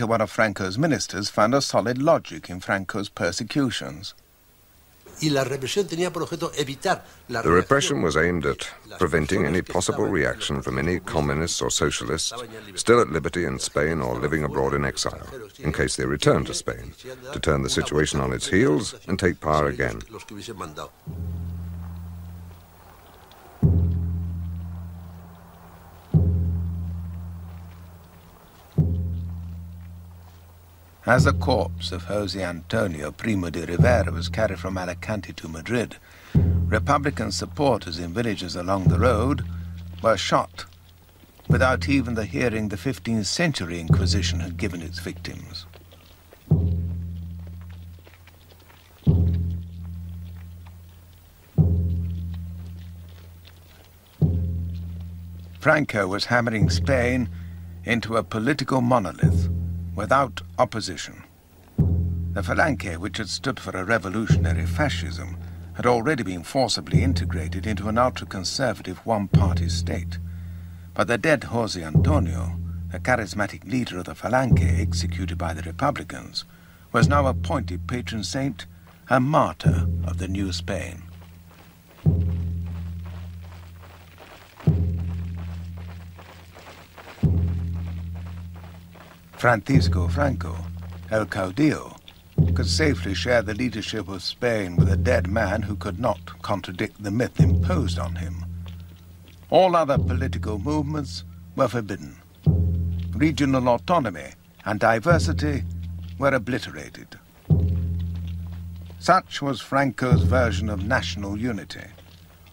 one of Franco's ministers found a solid logic in Franco's persecutions. The repression was aimed at preventing any possible reaction from any communists or socialists still at liberty in Spain or living abroad in exile, in case they returned to Spain, to turn the situation on its heels and take power again. As the corpse of José Antonio Primo de Rivera was carried from Alicante to Madrid, Republican supporters in villages along the road were shot without even the hearing the 15th century Inquisition had given its victims. Franco was hammering Spain into a political monolith without opposition. The Falange, which had stood for a revolutionary fascism, had already been forcibly integrated into an ultra-conservative one-party state. But the dead José Antonio, the charismatic leader of the Falange executed by the Republicans, was now appointed patron saint and martyr of the new Spain. Francisco Franco, El Caudillo, could safely share the leadership of Spain with a dead man who could not contradict the myth imposed on him. All other political movements were forbidden. Regional autonomy and diversity were obliterated. Such was Franco's version of national unity,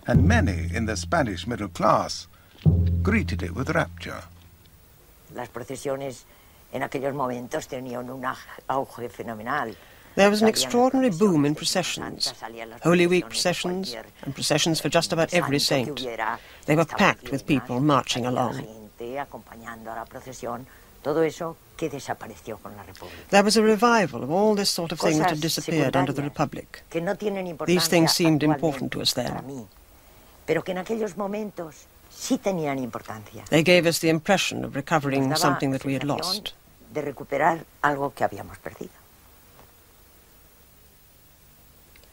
and many in the Spanish middle class greeted it with rapture. Las procesiones en aquellos momentos tenían un auge fenomenal. There was an extraordinary boom in processions, Holy Week processions, and processions for just about every saint. They were packed with people marching along. There was a revival of all this sort of thing that had disappeared under the Republic. These things seemed important to us then. They gave us the impression of recovering something that we had lost. De recuperar algo que habíamos perdido.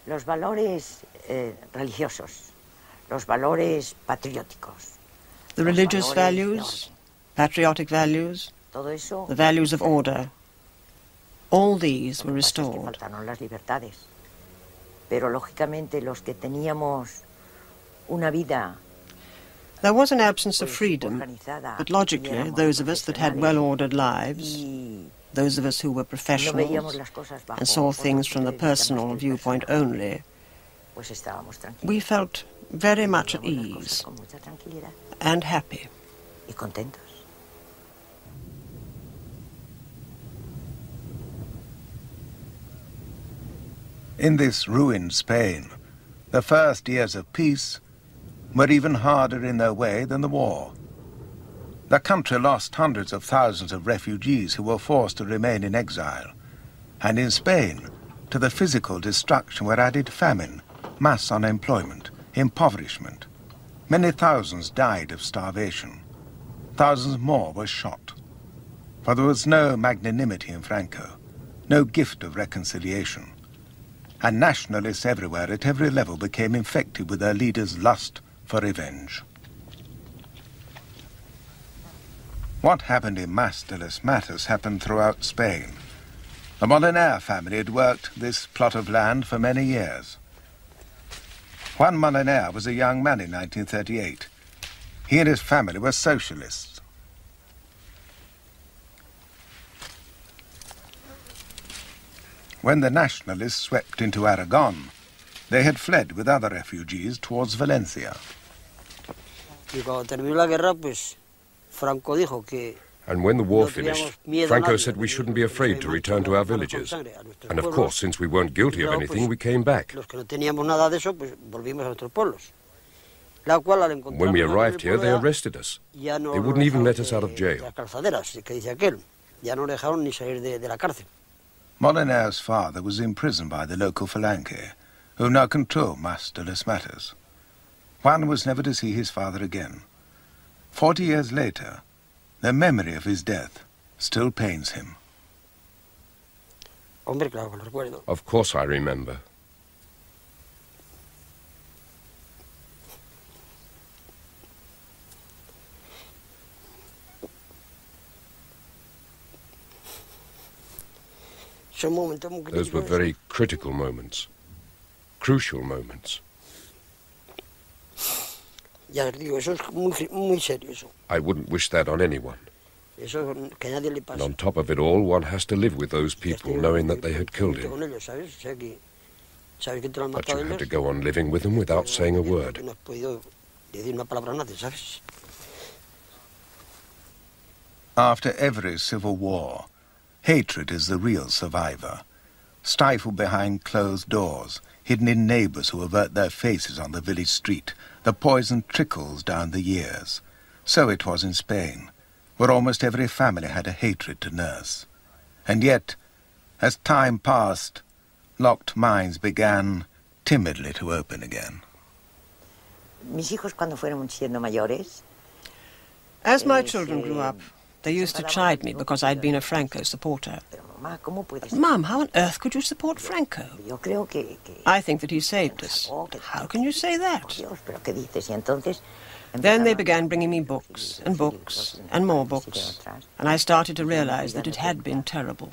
Los valores religiosos, los valores patrióticos. The religious values, patriotic values, the values of order, all these were restored. Faltaron las libertades. Pero lógicamente los que teníamos una vida. There was an absence of freedom, but logically, those of us that had well-ordered lives, those of us who were professionals and saw things from the personal viewpoint only, we felt very much at ease and happy. In this ruined Spain, the first years of peace were even harder in their way than the war. The country lost hundreds of thousands of refugees who were forced to remain in exile. And in Spain, to the physical destruction were added famine, mass unemployment, impoverishment. Many thousands died of starvation. Thousands more were shot. For there was no magnanimity in Franco, no gift of reconciliation. And nationalists everywhere at every level became infected with their leaders' lust for revenge. What happened in masterless matters happened throughout Spain. The Moliner family had worked this plot of land for many years. Juan Moliner was a young man in 1938. He and his family were socialists. When the Nationalists swept into Aragon, they had fled with other refugees towards Valencia. And when the war finished, Franco said we shouldn't be afraid to return to our villages. And of course, since we weren't guilty of anything, we came back. When we arrived here, they arrested us. They wouldn't even let us out of jail. Moliner's father was imprisoned by the local Falange, who now controlled masterless matters. Juan was never to see his father again. 40 years later, the memory of his death still pains him. Of course I remember. Those were very critical moments, crucial moments. I wouldn't wish that on anyone. And on top of it all, one has to live with those people knowing that they had killed him. But you had to go on living with them without saying a word. After every civil war, hatred is the real survivor, stifled behind closed doors, hidden in neighbors who avert their faces on the village street. The poison trickles down the years. So it was in Spain, where almost every family had a hatred to nurse. And yet, as time passed, locked minds began timidly to open again. As my children grew up, they used to chide me because I'd been a Franco supporter. Mum, how on earth could you support Franco? I think that he saved us. How can you say that? Then they began bringing me books and books and more books, and I started to realize that it had been terrible,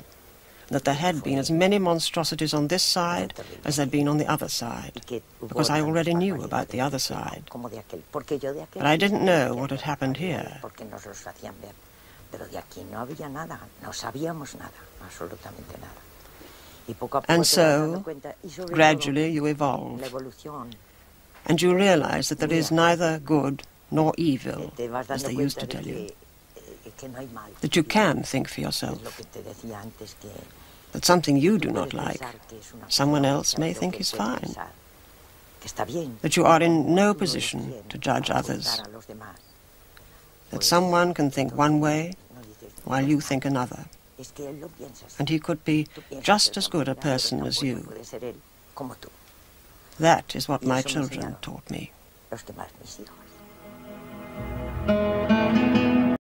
that there had been as many monstrosities on this side as there'd been on the other side, because I already knew about the other side. But I didn't know what had happened here. And so, gradually you evolve, and you realize that there is neither good nor evil, as they used to tell you, that you can think for yourself, that something you do not like, someone else may think is fine, that you are in no position to judge others, that someone can think one way while you think another, and he could be just as good a person as you. That is what my children taught me.